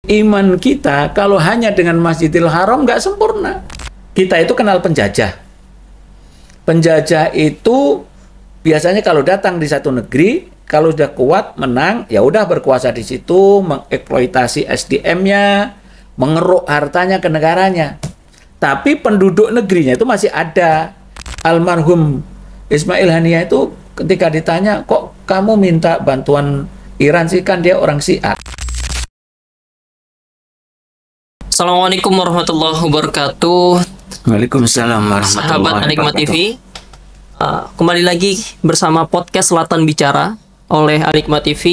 iman kita kalau hanya dengan Masjidil Haram nggak sempurna. Kita itu kenal penjajah. Penjajah itu biasanya kalau datang di satu negeri, kalau sudah kuat, menang, ya udah berkuasa di situ, mengeksploitasi SDM-nya, mengeruk hartanya ke negaranya. Tapi penduduk negerinya itu masih ada. Almarhum Ismail Haniyah itu ketika ditanya, kok kamu minta bantuan Iran sih, kan dia orang Syiah. Assalamualaikum warahmatullahi wabarakatuh. Waalaikumsalam warahmatullahi Sahabat Anikmat TV, kembali lagi bersama podcast Selatan Bicara oleh Anikmat TV.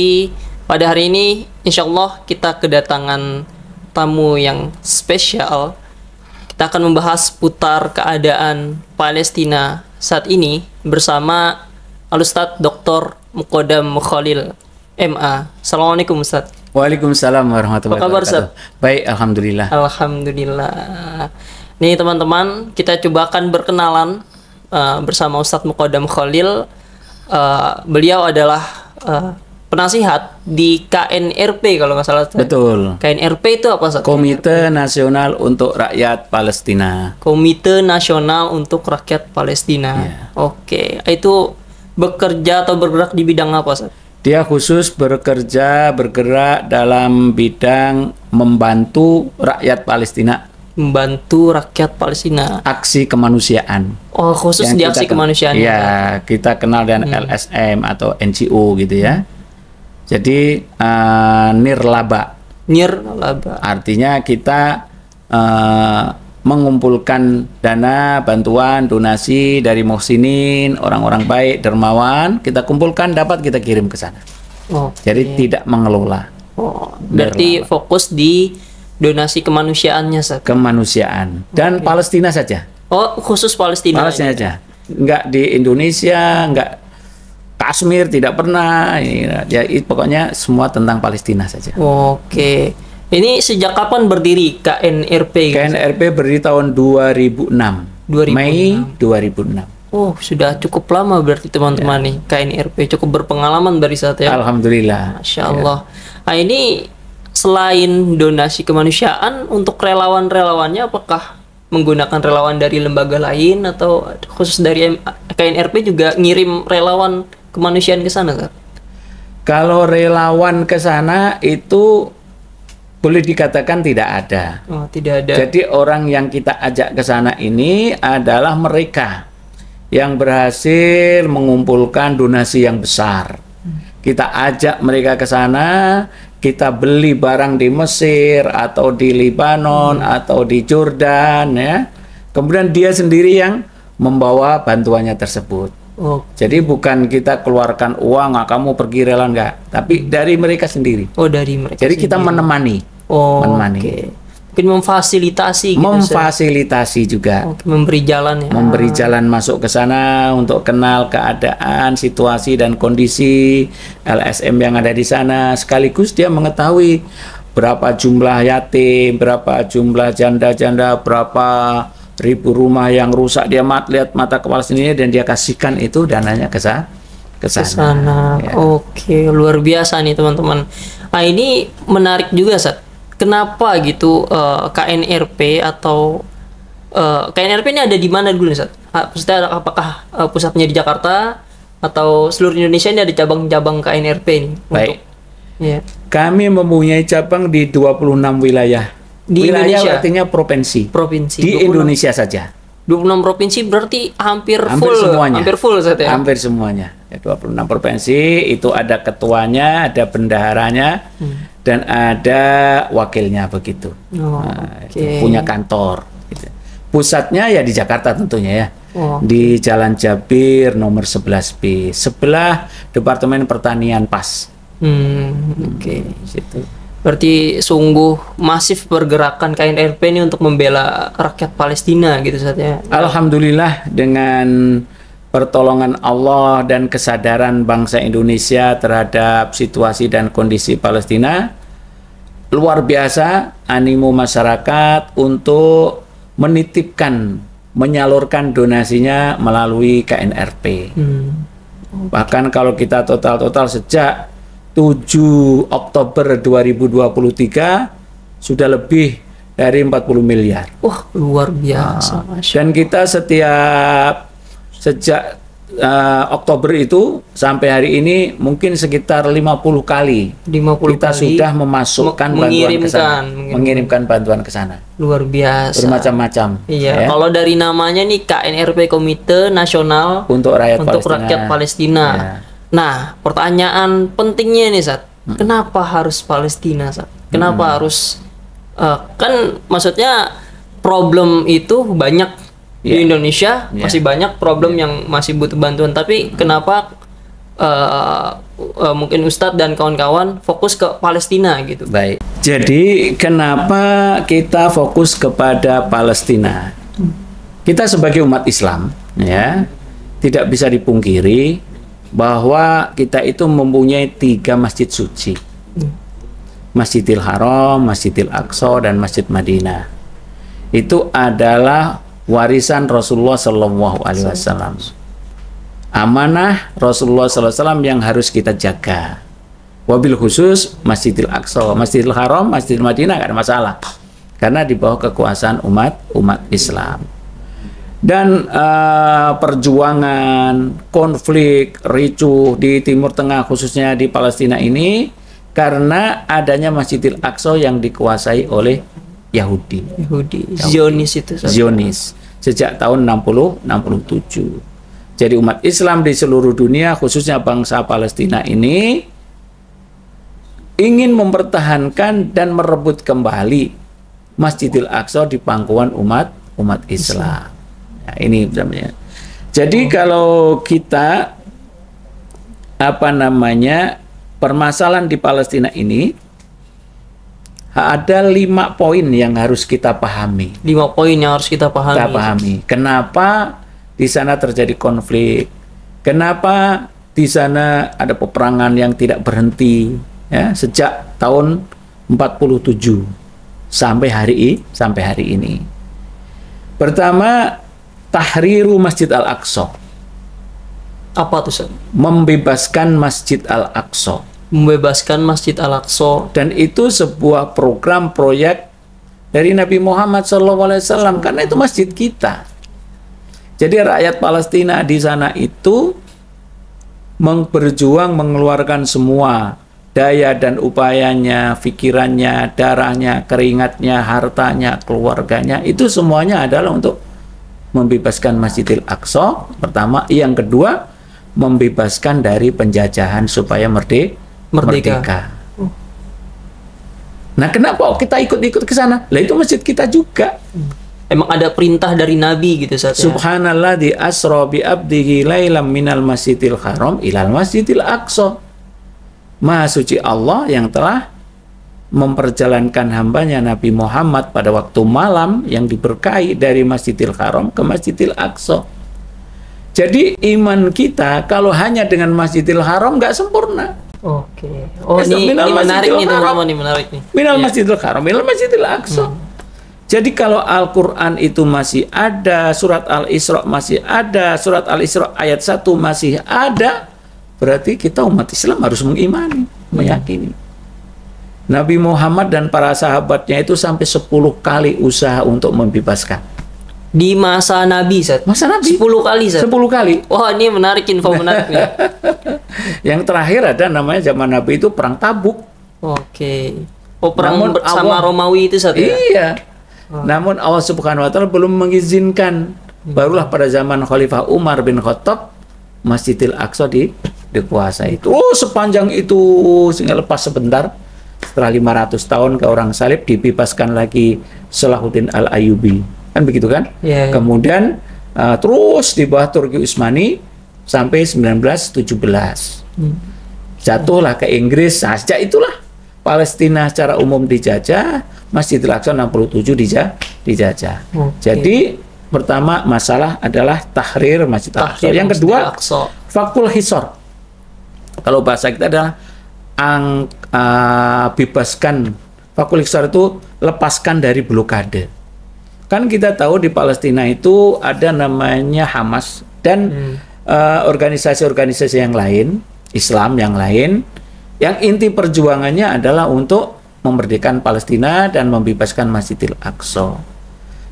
Pada hari ini, insya Allah kita kedatangan tamu yang spesial. Kita akan membahas putar keadaan Palestina saat ini bersama Al-Ustadz Dr. Muqaddam Khalil MA. Assalamualaikum Ustadz. Waalaikumsalam warahmatullahi wabarakatuh. Baik, alhamdulillah. Alhamdulillah. Nih teman-teman, kita coba akan berkenalan bersama Ustadz Muqaddam Khalil. Beliau adalah penasihat di KNRP kalau nggak salah. Betul. KNRP itu apa Ustadz? Komite Nasional untuk Rakyat Palestina. Komite Nasional untuk Rakyat Palestina. Ya. Oke, itu bekerja atau bergerak di bidang apa Ustadz? Dia khusus bergerak dalam bidang membantu rakyat Palestina. Membantu rakyat Palestina. Aksi kemanusiaan. Oh, khusus di aksi kemanusiaan. Ya, kita kenal dengan LSM atau NGO gitu ya. Jadi nirlaba. Nirlaba. Artinya kita mengumpulkan dana, bantuan, donasi dari muhsinin, orang-orang baik, dermawan, kita kumpulkan, dapat kita kirim ke sana. Jadi tidak mengelola. Oh, berarti fokus di donasi kemanusiaannya saja. Kemanusiaan dan Palestina saja. Oh, khusus Palestina. Palestina saja. Enggak di Indonesia, enggak Kashmir, tidak pernah. Ya, pokoknya semua tentang Palestina saja. Oke. Ini sejak kapan berdiri KNRP? KNRP berdiri tahun 2006. Mei 2006. Oh, sudah cukup lama berarti teman-teman nih KNRP, cukup berpengalaman dari saat ya. Alhamdulillah. Masya Allah. Nah, ini selain donasi kemanusiaan, untuk relawan-relawannya apakah menggunakan relawan dari lembaga lain atau khusus dari KNRP juga ngirim relawan kemanusiaan ke sana, Kak? Kalau relawan ke sana itu boleh dikatakan tidak ada. Oh, tidak ada. Jadi orang yang kita ajak ke sana ini adalah mereka yang berhasil mengumpulkan donasi yang besar. Kita ajak mereka ke sana, kita beli barang di Mesir atau di Lebanon atau di Jordan ya. Kemudian dia sendiri yang membawa bantuannya tersebut. Jadi bukan kita keluarkan uang, kamu pergi rela enggak, tapi dari mereka sendiri. Oh, dari mereka. Jadi sendiri. kita menemani. Oke. Mungkin memfasilitasi gitu. Memfasilitasi juga. Memberi jalan ya. Memberi jalan masuk ke sana untuk kenal keadaan, situasi dan kondisi LSM yang ada di sana. Sekaligus dia mengetahui berapa jumlah yatim, berapa jumlah janda-janda, berapa ribu rumah yang rusak. Dia lihat mata kepala sendiri dan dia kasihkan itu dananya ke sana. Ya. Oke, luar biasa nih teman-teman. Nah, ini menarik juga, Sat. Kenapa gitu KNRP atau KNRP ini ada di mana dulu nih, Sat? Maksudnya apakah pusatnya di Jakarta atau seluruh Indonesia ini ada cabang-cabang KNRP ini? Baik. Ya. Kami mempunyai cabang di 26 wilayah. Di wilayah Indonesia? Artinya provinsi. Provinsi. Di 26. Indonesia saja. 26 provinsi berarti hampir full semuanya. Hampir full, Sat, ya? Hampir semuanya. Ya, 26 provinsi itu ada ketuanya, ada bendaharanya, dan ada wakilnya begitu. Punya kantor. Gitu. Pusatnya ya di Jakarta tentunya ya. Di Jalan Jabir nomor 11B, sebelah Departemen Pertanian PAS. Situ. Berarti sungguh masif pergerakan KNRP ini untuk membela rakyat Palestina gitu saja. Alhamdulillah, dengan pertolongan Allah dan kesadaran bangsa Indonesia terhadap situasi dan kondisi Palestina, luar biasa animo masyarakat untuk menitipkan, menyalurkan donasinya melalui KNRP. Bahkan kalau kita total sejak 7 Oktober 2023 sudah lebih dari 40 miliar. Wah, luar biasa. Masya Dan kita sejak Oktober itu sampai hari ini mungkin sekitar 50 kali 50 kita kali sudah memasukkan bantuan ke sana, mengirimkan bantuan ke sana. luar biasa. Bermacam-macam. Iya, ya, kalau dari namanya nih KNRP Komite Nasional untuk untuk Palestina. Rakyat Palestina. Ya. Nah, pertanyaan pentingnya nih, Sat. Kenapa harus Palestina, Sat? Kenapa harus kan maksudnya problem itu banyak di Indonesia, masih banyak problem yang masih butuh bantuan, tapi kenapa mungkin Ustadz dan kawan-kawan fokus ke Palestina gitu? Baik. Jadi kenapa kita fokus kepada Palestina? Kita sebagai umat Islam, ya, tidak bisa dipungkiri bahwa kita itu mempunyai 3 masjid suci. Masjidil Haram, Masjidil Aqsa, dan Masjid Madinah. Itu adalah warisan Rasulullah Shallallahu Alaihi Wasallam. Amanah Rasulullah Sallallahu Alaihi Wasallam yang harus kita jaga. Wabil khusus Masjidil Aqsa, Masjidil Haram, Masjidil Madinah gak ada masalah, karena di bawah kekuasaan umat Islam. Dan perjuangan, konflik, ricuh di Timur Tengah khususnya di Palestina ini karena adanya Masjidil Aqsa yang dikuasai oleh Yahudi, Zionis itu. Zionis sejak tahun 67. Jadi umat Islam di seluruh dunia khususnya bangsa Palestina ini ingin mempertahankan dan merebut kembali Masjidil Aqsa di pangkuan umat Islam. Nah, ini namanya. Jadi kalau kita permasalahan di Palestina ini ada 5 poin yang harus kita pahami. 5 poin yang harus kita pahami. Kenapa di sana terjadi konflik? Kenapa di sana ada peperangan yang tidak berhenti? Ya, sejak tahun 47 sampai hari ini. Pertama, tahriru Masjid Al-Aqsa. Apa tuh, Ustaz? Membebaskan Masjid Al-Aqsa. Membebaskan Masjid Al-Aqsa. Dan itu sebuah program proyek dari Nabi Muhammad SAW, karena itu masjid kita. Jadi rakyat Palestina di sana itu berjuang mengeluarkan semua daya dan upayanya, pikirannya, darahnya, keringatnya, hartanya, keluarganya, itu semuanya adalah untuk membebaskan Masjidil Aqsa pertama. Yang kedua, membebaskan dari penjajahan supaya merdeka. Nah, kenapa kita ikut-ikut ke sana? Lah itu masjid kita juga. Emang ada perintah dari Nabi gitu, Ustaz, ya? Subhanalladzi asra bi abdihi lailam minal masjidil haram ilal masjidil aqsa. Maha suci Allah yang telah memperjalankan hambanya Nabi Muhammad pada waktu malam yang diberkahi dari Masjidil Haram ke Masjidil Aqsa. Jadi iman kita kalau hanya dengan Masjidil Haram nggak sempurna. Oke. Oh, ini menarik nih, teman-teman, ini menarik nih. Minal Masjidil Haram, minal Masjidil Aqsa. Jadi kalau Al-Quran itu masih ada, surat Al-Isra masih ada, surat Al-Isra ayat 1 masih ada, berarti kita umat Islam harus mengimani, meyakini. Nabi Muhammad dan para sahabatnya itu sampai 10 kali usaha untuk membebaskan. Di masa Nabi, Ustaz? Masa Nabi? 10 kali, Ustaz? 10 kali. Wah, ini menarik, info menarik nih. Yang terakhir ada namanya zaman Nabi itu perang Tabuk. Oke. Oh, perang sama Romawi itu, Ustaz, ya? Iya. Namun Allah Subhanahu wa taala belum mengizinkan. Barulah pada zaman Khalifah Umar bin Khattab Masjidil Aqsa dikuasai itu. Oh, sepanjang itu sehingga lepas sebentar. Setelah 500 tahun ke orang salib dibebaskan lagi Salahuddin Al-Ayyubi. Kan begitu kan? Yeah. Kemudian terus di bawah Turki Utsmani sampai 1917. Jatuhlah ke Inggris. Nah, sejak itulah Palestina secara umum dijajah, Masjidil Aqsa 67 dijajah. Okay. Jadi pertama masalah adalah tahrir Masjid Al-Aqsa. Yang kedua, fakul hisor. Kalau bahasa kita adalah bebaskan. Fakul hisor itu lepaskan dari blokade. Kan kita tahu di Palestina itu ada namanya Hamas dan organisasi-organisasi yang lain, Islam yang lain, yang inti perjuangannya adalah untuk memerdekakan Palestina dan membebaskan Masjidil Aqsa.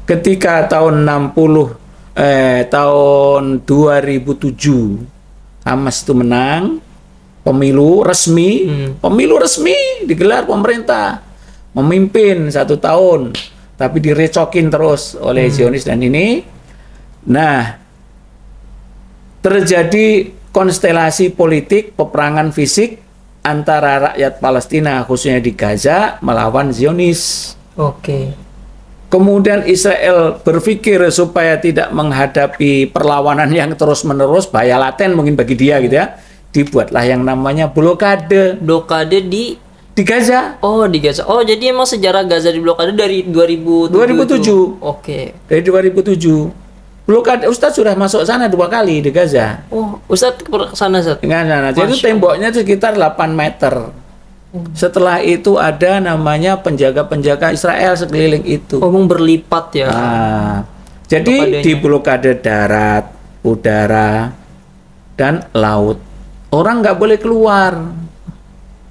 Ketika tahun 2007 Hamas itu menang pemilu resmi digelar pemerintah memimpin 1 tahun, tapi direcokin terus oleh Zionis dan ini. Nah, terjadi konstelasi politik, peperangan fisik antara rakyat Palestina khususnya di Gaza melawan Zionis. Oke. Kemudian Israel berpikir supaya tidak menghadapi perlawanan yang terus-menerus, bahaya laten mungkin bagi dia gitu ya, dibuatlah yang namanya blokade. Blokade di Gaza. Oh, di Gaza. Oh, jadi emang sejarah Gaza di blokade dari 2007. Oke. Dari 2007. Blokade, Ustadz sudah masuk sana 2 kali di Gaza. Oh, Ustadz ke sana, Ustadz. Jadi temboknya itu sekitar 8 meter. Setelah itu ada namanya penjaga-penjaga Israel sekeliling itu. Oh, emang berlipat ya. Jadi di blokade darat, udara, dan laut. Orang nggak boleh keluar.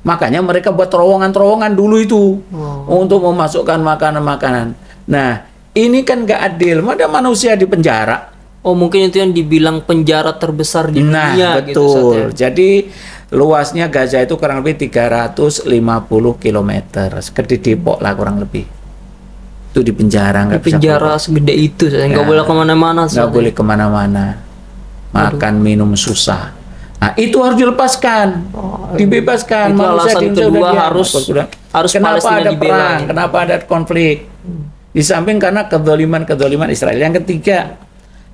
Makanya mereka buat terowongan-terowongan dulu itu untuk memasukkan makanan-makanan. Nah, ini kan nggak adil. Ada manusia di penjara. Oh, mungkin itu yang dibilang penjara terbesar di dunia. Betul. Gitu, jadi luasnya Gaza itu kurang lebih 350 km. Seperti Depok lah kurang lebih. Itu di penjara. Di penjara segede itu, nggak boleh kemana-mana. Nggak boleh kemana-mana. Makan, minum susah. Nah, itu harus dilepaskan, dibebaskan. Itu alasan kedua harus kenapa Palestina ada dibela. perang, kenapa ada konflik. Di samping karena kedoliman Israel. Yang ketiga,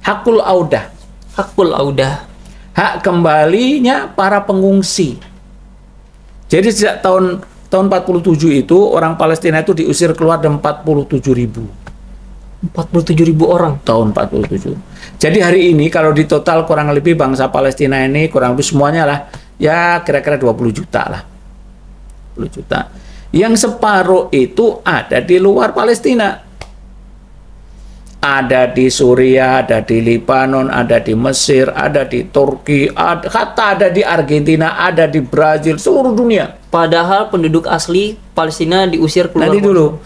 hakul audah. Hakul audah. Hak kembalinya para pengungsi. Jadi sejak tahun 47 itu orang Palestina itu diusir keluar dan 47.000. 47.000 orang. Tahun 47. Jadi hari ini kalau di total kurang lebih bangsa Palestina ini kurang lebih semuanya lah ya kira-kira 20 juta lah. 20 juta. Yang separuh itu ada di luar Palestina. Ada di Suriah, ada di Lebanon, ada di Mesir, ada di Turki, hatta ada di Argentina, ada di Brazil, seluruh dunia. Padahal penduduk asli Palestina diusir keluar. Nanti dulu.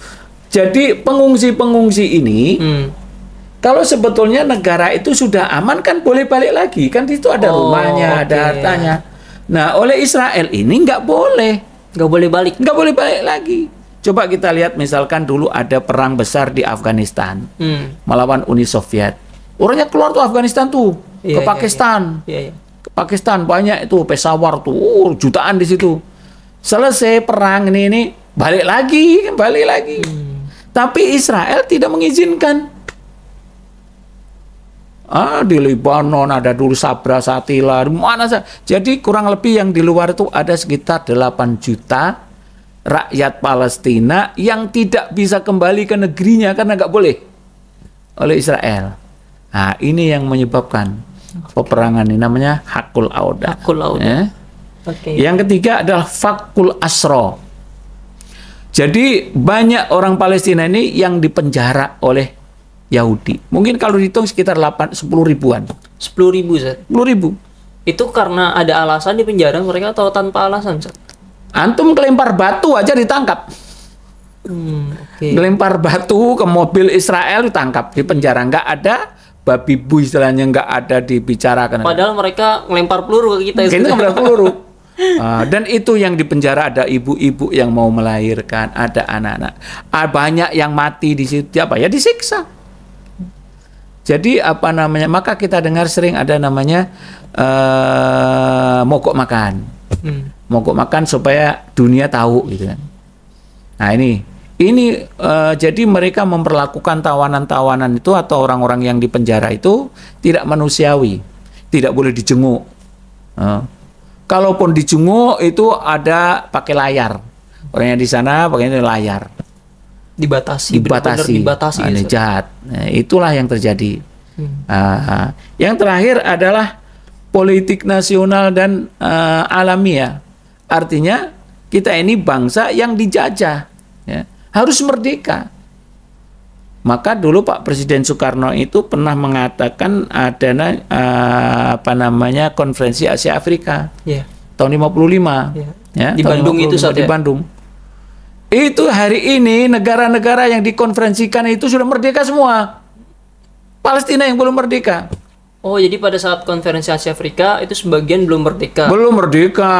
Jadi pengungsi-pengungsi ini, kalau sebetulnya negara itu sudah aman kan boleh balik lagi. Kan di situ ada rumahnya, ada hartanya. Nah, oleh Israel ini nggak boleh. Nggak boleh balik. Nggak boleh balik lagi. Coba kita lihat misalkan dulu ada perang besar di Afghanistan melawan Uni Soviet. Orangnya keluar tuh Afghanistan tuh ke Pakistan. Ke Pakistan banyak itu Peshawar tuh jutaan di situ. Selesai perang ini balik lagi. Tapi Israel tidak mengizinkan. Di Lebanon ada dulu Sabra, Shatila, mana saja. Jadi kurang lebih yang di luar itu ada sekitar 8 juta rakyat Palestina yang tidak bisa kembali ke negerinya karena nggak boleh oleh Israel. Nah, ini yang menyebabkan peperangan ini namanya hakul audah. Hakul audah. Yang ketiga adalah fakul asro. Jadi banyak orang Palestina ini yang dipenjara oleh Yahudi. Mungkin kalau dihitung sekitar 10 ribuan. 10.000, Zat. 10.000. Itu karena ada alasan di penjara mereka atau tanpa alasan, Zat? Antum kelempar batu aja ditangkap. Kelempar batu ke mobil Israel ditangkap, di penjara. Nggak ada babi bu istilahnya, nggak ada dibicarakan. Padahal mereka ngelempar peluru ke kita. Kita ngelempar peluru. Dan itu yang di penjara ada ibu-ibu yang mau melahirkan, ada anak-anak. Banyak yang mati di situ. Apa ya disiksa. Jadi apa namanya? Maka kita dengar sering ada namanya mogok makan. Mogok makan supaya dunia tahu gitu kan. Nah ini jadi mereka memperlakukan tawanan-tawanan itu atau orang-orang yang di penjara itu tidak manusiawi, tidak boleh dijenguk. Kalaupun dijenguk itu ada pakai layar. Orangnya di sana pakai layar. Dibatasi. Ini jahat. Nah, itulah yang terjadi. Yang terakhir adalah politik nasional dan alamiah. Artinya kita ini bangsa yang dijajah, ya, harus merdeka. Maka dulu Pak Presiden Soekarno itu pernah mengatakan ada konferensi Asia Afrika tahun 55 ya, di Bandung itu di Bandung. Itu hari ini negara-negara yang dikonferensikan itu sudah merdeka semua. Palestina yang belum merdeka. Oh, jadi pada saat konferensi Asia Afrika itu sebagian belum merdeka. Belum merdeka.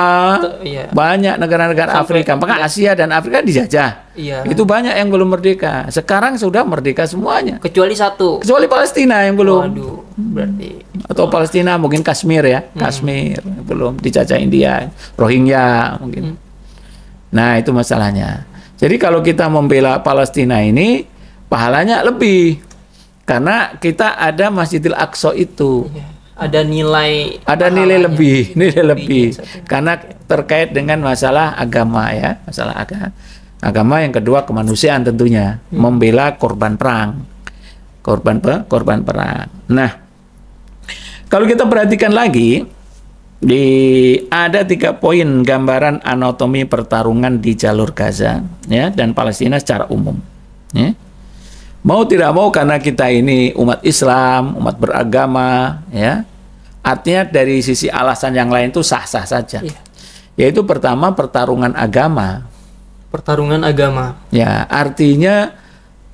Iya. Banyak negara-negara Afrika, maka Asia dan Afrika dijajah. Iya. Itu banyak yang belum merdeka. Sekarang sudah merdeka semuanya. Kecuali satu. Kecuali Palestina yang belum. Waduh, berarti. Atau Palestina mungkin Kashmir ya, Kashmir belum dijajah India, Rohingya mungkin. Nah, itu masalahnya. Jadi kalau kita membela Palestina ini pahalanya lebih. Karena kita ada Masjidil Aqsa itu. Iya. Ada nilai lebih, nilai lebih. Karena terkait dengan masalah agama ya, masalah agama yang kedua kemanusiaan tentunya, membela korban perang. Korban perang. Nah, kalau kita perhatikan lagi ada 3 poin gambaran anatomi pertarungan di jalur Gaza ya dan Palestina secara umum. Ya. Mau tidak mau karena kita ini umat Islam, umat beragama, ya. Artinya dari sisi alasan yang lain itu sah-sah saja. Iya. Yaitu pertama pertarungan agama. Pertarungan agama. Ya, artinya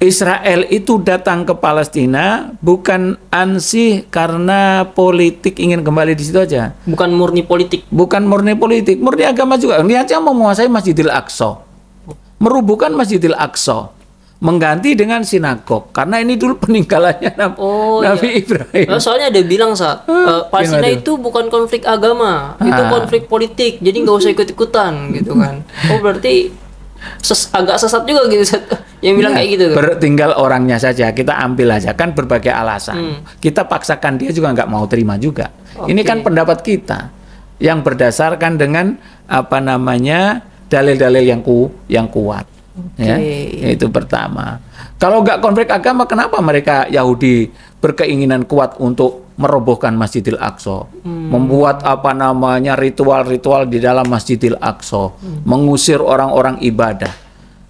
Israel itu datang ke Palestina bukan ansih karena politik ingin kembali di situ aja. Bukan murni politik. Bukan murni politik, murni agama juga. Niatnya mau menguasai Masjidil Aqsa. Merubuhkan Masjidil Aqsa. Mengganti dengan sinagog karena ini dulu peninggalannya Nabi Ibrahim. Soalnya ada bilang saat Palestina itu bukan konflik agama, itu konflik politik, jadi nggak usah ikut-ikutan gitu kan. Oh berarti agak sesat juga gitu yang bilang kayak gitu. Tinggal orangnya saja kita ambil aja kan berbagai alasan. Kita paksakan dia juga nggak mau terima juga. Ini kan pendapat kita yang berdasarkan dengan dalil-dalil yang kuat. Ya, itu pertama. Kalau nggak konflik agama, kenapa mereka Yahudi berkeinginan kuat untuk merobohkan Masjidil Aqsa, membuat ritual-ritual di dalam Masjidil Aqsa, mengusir orang-orang ibadah?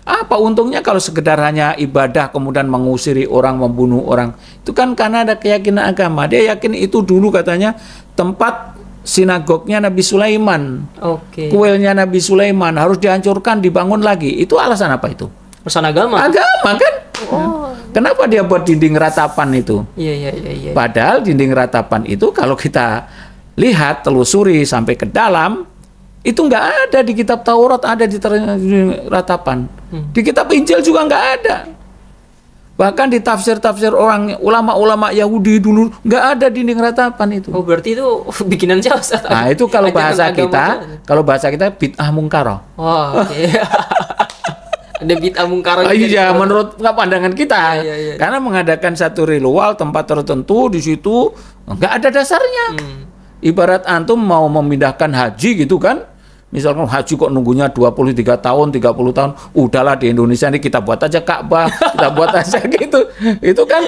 Apa untungnya kalau sekedar hanya ibadah kemudian mengusiri orang, membunuh orang? Itu kan karena ada keyakinan agama. Dia yakin itu dulu katanya tempat sinagognya Nabi Sulaiman, kuilnya Nabi Sulaiman harus dihancurkan, dibangun lagi. Itu alasan apa itu? Alasan agama. Agama kan? Kenapa dia buat dinding ratapan itu? Iya. Padahal dinding ratapan itu kalau kita lihat, telusuri sampai ke dalam, itu nggak ada di kitab Taurat, ada di dinding ratapan. Di kitab Injil juga nggak ada. Bahkan di tafsir-tafsir ulama-ulama Yahudi dulu nggak ada dinding ratapan itu. Oh berarti itu bikinan siapa? Nah itu kalau bahasa kita bid'ah mungkaroh. Oh, ada bid'ah mungkaroh. Iya menurut pandangan kita. Iya. Karena mengadakan satu ritual tempat tertentu di situ nggak ada dasarnya. Ibarat antum mau memindahkan haji gitu kan. Misalkan haji kok nunggunya 23 tahun, 30 tahun, udahlah di Indonesia ini kita buat aja Ka'bah, kita buat aja gitu. Itu kan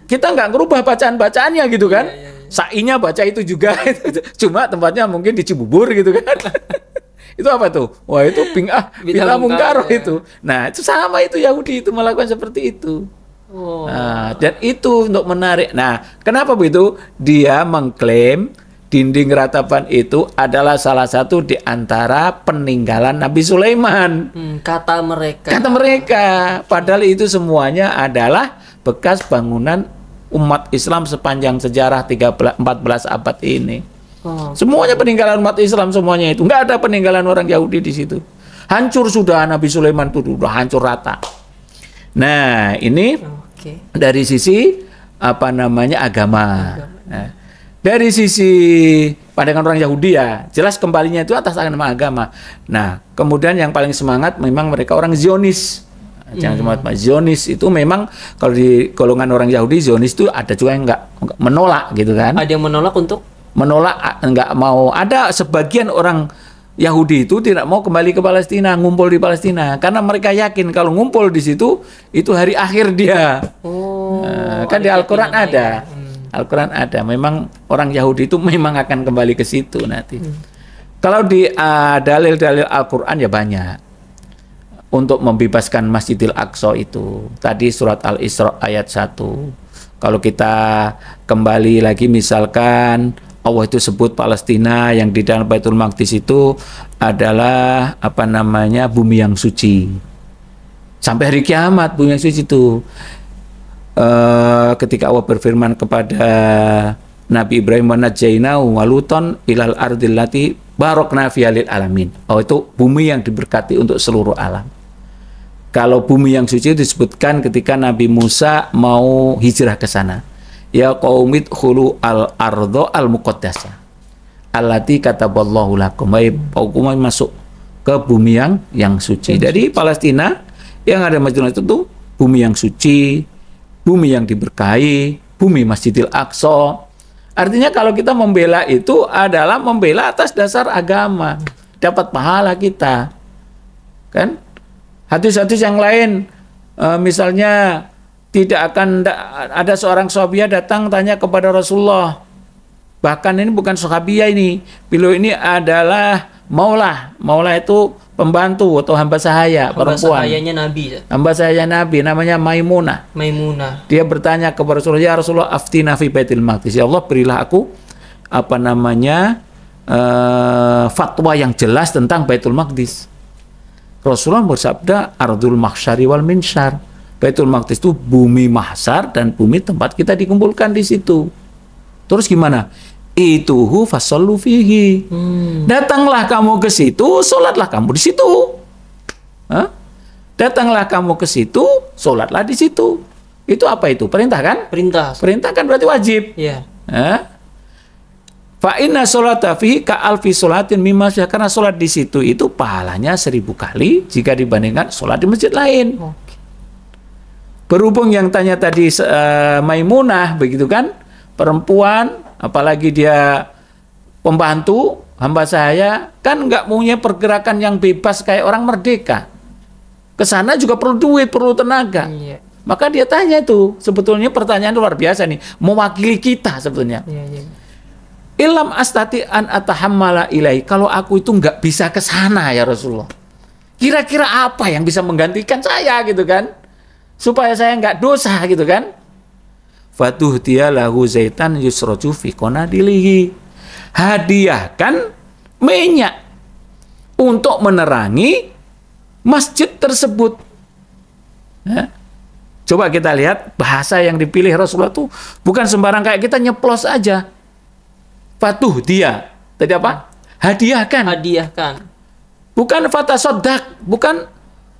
kita nggak ngerubah bacaan-bacaannya gitu kan. Sa'inya baca itu juga, cuma tempatnya mungkin di Cibubur gitu kan. Itu apa tuh? Wah itu bid'ah mungkaroh itu. Nah itu sama itu Yahudi itu melakukan seperti itu. Nah, dan itu untuk menarik. Nah kenapa begitu? Dia mengklaim dinding ratapan itu adalah salah satu di antara peninggalan Nabi Sulaiman. Kata mereka. Padahal itu semuanya adalah bekas bangunan umat Islam sepanjang sejarah 14 abad ini. Semuanya peninggalan umat Islam semuanya itu. Nggak ada peninggalan orang Yahudi di situ. Hancur sudah Nabi Sulaiman itu sudah hancur rata. Nah ini dari sisi agama. Nah, dari sisi pandangan orang Yahudi ya, jelas kembalinya itu atas agama. Nah, kemudian yang paling semangat memang mereka orang Zionis. Jangan cuma Zionis itu memang kalau di golongan orang Yahudi Zionis itu ada juga yang nggak menolak gitu kan. Ada yang menolak untuk? Menolak, nggak mau. Ada sebagian orang Yahudi itu tidak mau kembali ke Palestina, ngumpul di Palestina karena mereka yakin kalau ngumpul di situ itu hari akhir dia. Kan di Al-Quran ada. Al-Quran ada, memang orang Yahudi itu memang akan kembali ke situ nanti. Kalau di dalil-dalil Al-Quran ya banyak untuk membebaskan Masjidil Aqsa itu. Tadi surat Al-Isra ayat 1. Kalau kita kembali lagi misalkan Allah itu sebut Palestina yang di dalam Baitul Maqdis itu adalah bumi yang suci. Sampai hari kiamat bumi yang suci itu. Ketika Allah berfirman kepada Nabi Ibrahim, wa najjainahu wa lutan ilal ardil lati barokna fiha lil alamin. Oh, itu bumi yang diberkati untuk seluruh alam. Kalau bumi yang suci disebutkan ketika Nabi Musa mau hijrah ke sana. Ya qaumit khulu al ardo al muqaddasa allati kataballahu lakum. Kaum masuk ke bumi yang suci. Jadi Palestina yang ada Masjidil Aqsa itu bumi yang suci, bumi yang diberkahi, bumi Masjidil Aqsa. Artinya kalau kita membela itu adalah membela atas dasar agama, dapat pahala kita. Kan? Hadis-hadis yang lain, misalnya tidak akan ada seorang sahabiah datang tanya kepada Rasulullah. Bahkan ini bukan sahabiah ini, beliau ini adalah maulah. Maulah itu pembantu atau hamba sahaya, perempuan. Hamba sahayanya Nabi. Hamba sahaya Nabi namanya Maimunah. Maimunah. Dia bertanya kepada Rasulullah, ya Rasulullah, aftina fi Baitul Maqdis. Ya Allah, berilah aku fatwa yang jelas tentang Baitul Maqdis. Rasulullah bersabda, ardul mahsyari wal minsyar. Baitul Maqdis itu bumi mahsyar dan bumi tempat kita dikumpulkan di situ. Terus gimana? Ituhu fasallu fihi. Datanglah kamu ke situ, sholatlah kamu di situ. Datanglah kamu ke situ, sholatlah di situ. Itu apa itu? Perintah kan? Perintah. Perintah kan berarti wajib. Iya. Fa inna sholata fihi ka alfi sholatin mimma syah. Karena sholat di situ itu pahalanya 1000 kali jika dibandingkan sholat di masjid lain. Berhubung yang tanya tadi Maimunah, begitu kan? Perempuan, apalagi dia pembantu, hamba sahaya, kan nggak punya pergerakan yang bebas kayak orang merdeka. Kesana juga perlu duit, perlu tenaga. Iya. Maka dia tanya itu, sebetulnya pertanyaan luar biasa nih, mewakili kita sebetulnya. Iya. Ilam astati an atahammala ilai. Kalau aku itu nggak bisa ke sana ya Rasulullah. Kira-kira apa yang bisa menggantikan saya gitu kan? Supaya saya nggak dosa gitu kan? Fatuh dia lahu zaitan yusroju fi qonadilihi. Hadiahkan minyak untuk menerangi masjid tersebut. Coba kita lihat bahasa yang dipilih Rasulullah tuh bukan sembarang kayak kita nyeplos aja. Fatuh dia, tadi apa? Hadiahkan. Hadiahkan. Bukan fatasodak, bukan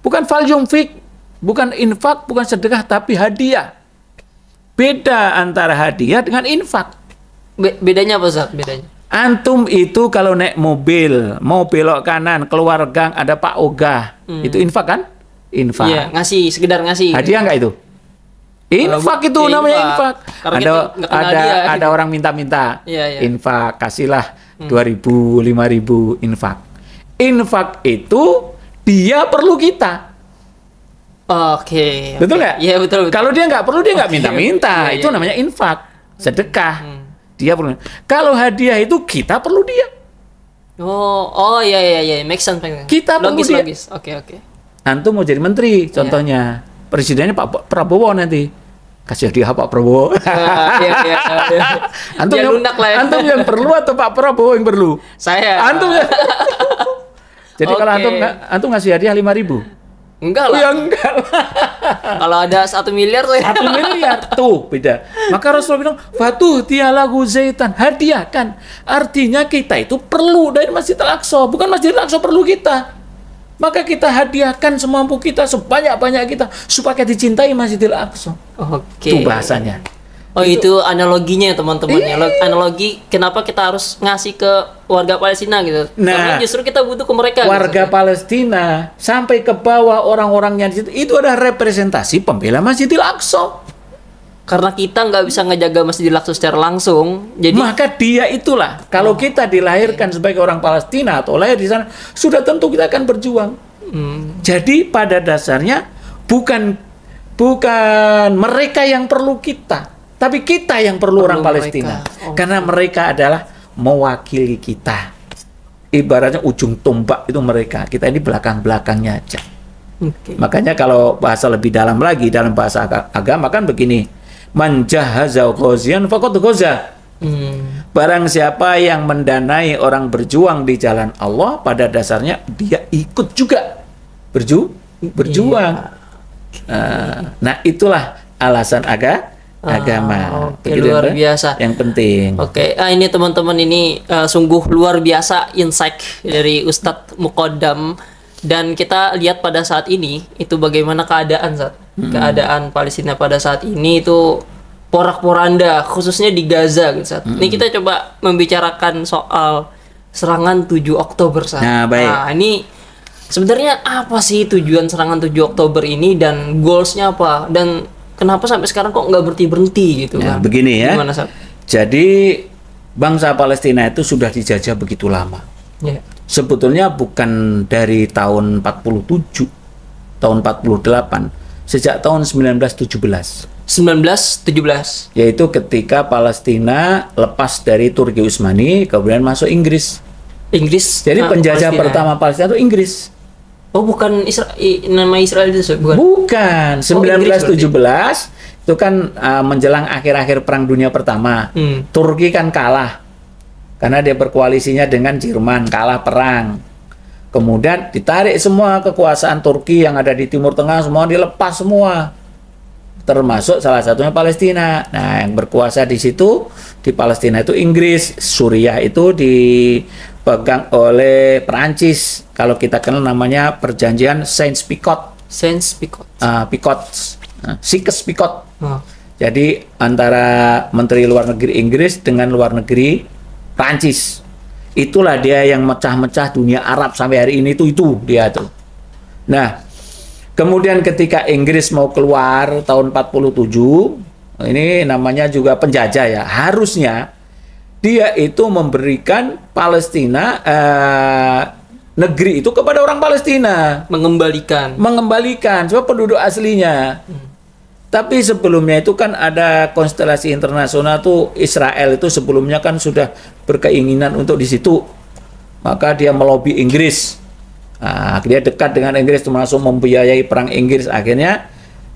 falyumfik, bukan infak, bukan sedekah, tapi hadiah. Beda antara hadiah dengan infak. Bedanya apa Ustaz? Bedanya? Antum itu kalau naik mobil, mau belok kanan, keluar gang, ada Pak Ogah. Itu infak kan? Infak. Iya, ngasih, sekedar ngasih. Hadiah nggak itu? Infak itu ya, namanya infak. Ada orang minta-minta. Iya. Infak, kasihlah 2.000, 5.000 infak. Infak itu dia perlu kita. Oke. Betul nggak? Iya, betul. Kalau dia nggak perlu, dia nggak minta-minta. Iya, itu namanya infak, sedekah. Dia perlu. Kalau hadiah itu kita perlu dia. Iya. Make sense. Kita perlu dia. Logis. Oke. Antum mau jadi menteri, contohnya. Presidennya Pak Prabowo nanti. Kasih hadiah Pak Prabowo. Iya. Antum yang perlu atau Pak Prabowo yang perlu? Saya. Antum ya. Jadi kalau antum ngasih hadiah 5.000. Enggak lah. Ya enggak lah. Kalau ada 1 miliar tuh. 1 miliar tuh beda. Maka Rasulullah bilang, "Fatuh tialagu zaitan." Hadiahkan. Artinya kita itu perlu dari Masjidil Aqsa, bukan Masjidil Aqsa perlu kita. Maka kita hadiahkan semampu kita, sebanyak-banyak kita supaya dicintai Masjidil Aqsa. Oke. Itu bahasanya. Itu analoginya ya teman-teman. Analogi kenapa kita harus ngasih ke warga Palestina gitu. Karena justru kita butuh ke mereka. Warga Palestina sampai ke bawah orang-orangnya di situ, itu adalah representasi pembela Masjidil Aqsa. Karena kita nggak bisa ngejaga Masjidil Aqsa secara langsung. Jadi maka dia itulah. Kalau kita dilahirkan sebagai orang Palestina atau lahir di sana, sudah tentu kita akan berjuang. Jadi pada dasarnya bukan mereka yang perlu kita. Tapi kita yang perlu orang Palestina. Karena mereka adalah mewakili kita. Ibaratnya ujung tombak itu mereka. Kita ini belakang-belakangnya aja. Makanya kalau bahasa lebih dalam lagi, dalam bahasa agama kan begini. Man jahaza ghazian faqad ghaza. Barang siapa yang mendanai orang berjuang di jalan Allah, pada dasarnya dia ikut juga berjuang. Nah, itulah alasan agama. Oke, luar biasa. Yang penting. Oke, ini teman-teman, ini sungguh luar biasa insight dari Ustadz Muqaddam. Dan kita lihat pada saat ini itu bagaimana keadaan keadaan Palestina pada saat ini itu porak-poranda, khususnya di Gaza gitu. Ini kita coba membicarakan soal serangan 7 Oktober saat. Nah, baik. Nah, ini sebenarnya apa sih tujuan serangan 7 Oktober ini dan goalsnya apa? Dan kenapa sampai sekarang kok nggak berhenti gitu Nah, kan? begini ya. Gimana, Sat? Jadi bangsa Palestina itu sudah dijajah begitu lama. Ya. Sebetulnya bukan dari tahun 47, tahun 48, sejak tahun 1917. 1917. Yaitu ketika Palestina lepas dari Turki Utsmani, kemudian masuk Inggris. Inggris. Jadi penjajah Palestina. pertama Palestina itu Inggris. Oh, bukan nama Israel itu, bukan? Bukan. Inggris 1917 itu kan menjelang akhir-akhir Perang Dunia Pertama. Turki kan kalah karena dia berkoalisinya dengan Jerman, kalah perang. Kemudian ditarik semua kekuasaan Turki yang ada di Timur Tengah, semua dilepas semua. Termasuk salah satunya Palestina. Nah, yang berkuasa di situ di Palestina itu Inggris, Suriah itu dipegang oleh Perancis. Kalau kita kenal namanya Perjanjian Saint-Picot. Saint-Picot. Picot, Sykes-Picot. Oh. Jadi antara Menteri Luar Negeri Inggris dengan luar negeri Perancis. Itulah dia yang mecah-mecah dunia Arab sampai hari ini itu dia tuh. Nah, kemudian ketika Inggris mau keluar tahun 47, ini namanya juga penjajah ya. Harusnya dia itu memberikan Palestina negeri itu kepada orang Palestina. Mengembalikan sebab penduduk aslinya. Tapi sebelumnya itu kan ada konstelasi internasional tuh, Israel itu sebelumnya kan sudah berkeinginan untuk di situ. Maka dia melobi Inggris. Nah, dia dekat dengan Inggris, termasuk membiayai perang Inggris. Akhirnya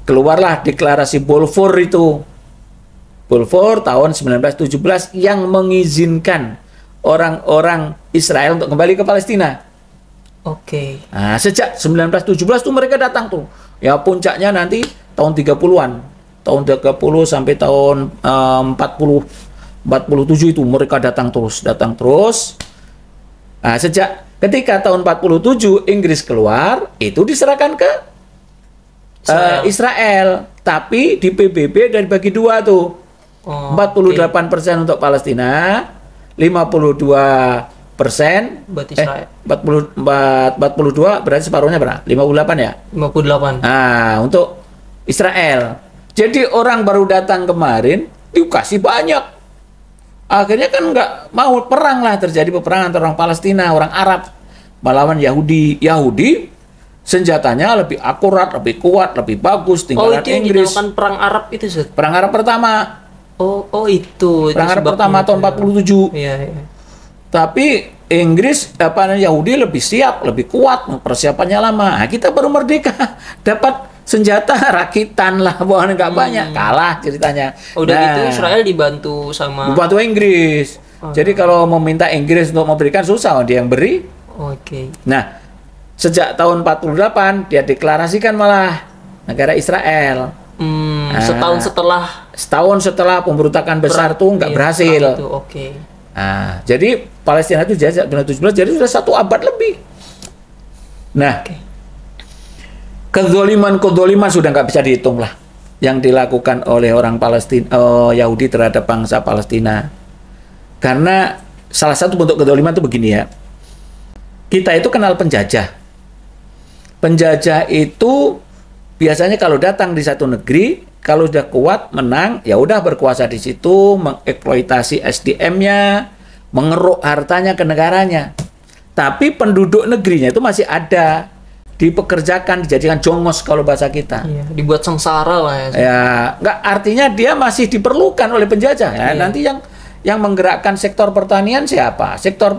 keluarlah deklarasi Balfour itu. Balfour tahun 1917 yang mengizinkan orang-orang Israel untuk kembali ke Palestina. Oke. Nah, sejak 1917 tuh mereka datang tuh. Ya puncaknya nanti tahun 30-an. Tahun 30 sampai tahun 47 itu mereka datang terus. Nah, sejak ketika tahun 47 Inggris keluar, itu diserahkan ke Israel. Tapi di PBB dan bagi dua tuh. 48% untuk Palestina, 52% buat Israel. 42 berarti separuhnya berapa? 58 ya? 58. Nah, untuk Israel. Jadi orang baru datang kemarin dikasih banyak. Akhirnya kan nggak mau perang lah, terjadi peperangan antara orang Palestina, orang Arab melawan Yahudi. Yahudi senjatanya lebih akurat, lebih kuat, lebih bagus tinggalan itu yang Inggris. dinamakan perang Arab itu, Sud? Perang Arab pertama. Itu Perang Arab pertama tahun 47. Iya. Tapi Inggris Yahudi lebih siap, lebih kuat, persiapannya lama. Nah, kita baru merdeka dapat senjata rakitan lah, bukan nggak banyak, kalah ceritanya. Udah gitu Israel dibantu Inggris. Jadi kalau meminta Inggris untuk memberikan susah, dia yang beri. Oke. Nah, sejak tahun 48 dia deklarasikan malah negara Israel. Setahun setelah pemberontakan besar tuh nggak berhasil. Oke. Nah, jadi Palestina itu sejak 1917 jadi sudah 1 abad lebih. Nah, kezoliman sudah nggak bisa dihitung lah yang dilakukan oleh orang Palestina, Yahudi terhadap bangsa Palestina. Karena salah satu bentuk kezoliman itu begini ya. Kita itu kenal penjajah. Penjajah itu biasanya kalau datang di satu negeri, kalau sudah kuat, menang, ya udah berkuasa di situ, mengeksploitasi SDM-nya, mengeruk hartanya ke negaranya. Tapi penduduk negerinya itu masih ada, dipekerjakan, dijadikan jongos kalau bahasa kita. Iya, dibuat sengsara lah ya. Ya, nggak, artinya dia masih diperlukan oleh penjajah. Ya. Iya. Nanti yang menggerakkan sektor pertanian siapa? Sektor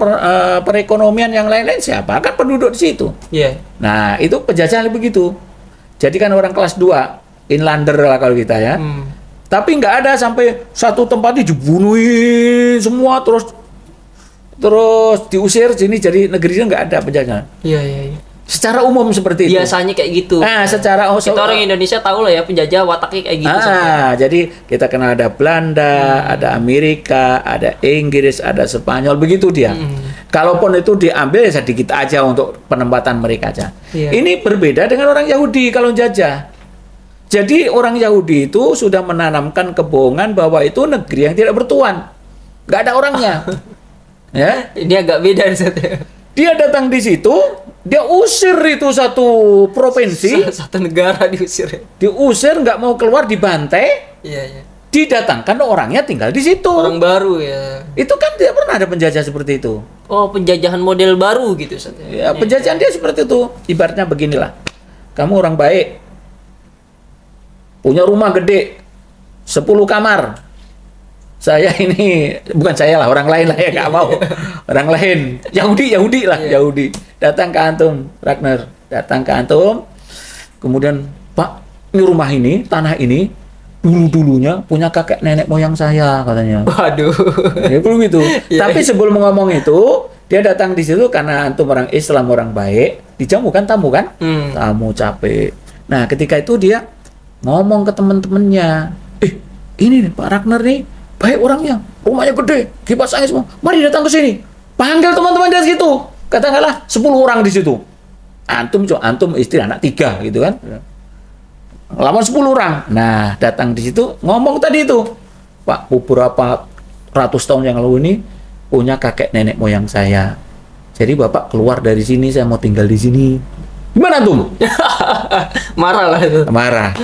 perekonomian yang lain-lain siapa? Kan penduduk di situ. Iya. Nah, itu penjajah begitu. Jadi kan orang kelas 2, inlander lah kalau kita ya. Tapi nggak ada sampai satu tempat dibunuhin semua terus diusir sini, jadi negerinya nggak ada penjajahan. Iya, iya, iya. Secara umum seperti itu. Biasanya kayak gitu. Nah, secara kita orang Indonesia tahu lah ya, penjajah wataknya kayak gitu. Jadi kita kenal ada Belanda, ada Amerika, ada Inggris, ada Spanyol, begitu dia. Kalaupun itu diambil ya sedikit aja untuk penempatan mereka aja. Iya. Ini berbeda dengan orang Yahudi kalau jajah. Jadi orang Yahudi itu sudah menanamkan kebohongan bahwa itu negeri yang tidak bertuan, nggak ada orangnya. Ya, ini agak beda Ustaz. dia datang di situ, dia usir itu satu provinsi, satu negara diusir. diusir, nggak mau keluar, dibantai, Iya, iya. didatangkan orangnya tinggal di situ. Orang baru ya. Itu kan tidak pernah ada penjajah seperti itu. Oh, penjajahan model baru gitu Ustaz. Ya, penjajahan dia seperti itu. Ibaratnya beginilah, kamu orang baik, punya rumah gede, 10 kamar. Saya ini, bukan saya lah, orang lain lah ya, nggak mau. Orang lain, Yahudi lah, Yahudi. Datang ke antum, Ragnar. Datang ke antum, kemudian, Pak, ini rumah ini, tanah ini, dulu-dulunya punya kakek nenek moyang saya, katanya. Waduh. Ya, belum itu. Tapi sebelum ngomong itu, dia datang di situ karena antum orang Islam, orang baik, dijamu kan, tamu kan? Tamu capek. Nah, ketika itu dia ngomong ke teman-temannya, ini nih, Pak Ragnar nih, baik orangnya, rumahnya gede, kipas angin semua. Mari datang ke sini. Panggil teman-teman dari situ. Katakanlah 10 orang di situ. Antum istri anak 3 gitu kan. Lawan 10 orang. Nah, datang di situ ngomong tadi itu. Pak, beberapa ratus tahun yang lalu ini punya kakek nenek moyang saya. Jadi Bapak keluar dari sini, saya mau tinggal di sini. Gimana antum? Marah lah itu. Marah.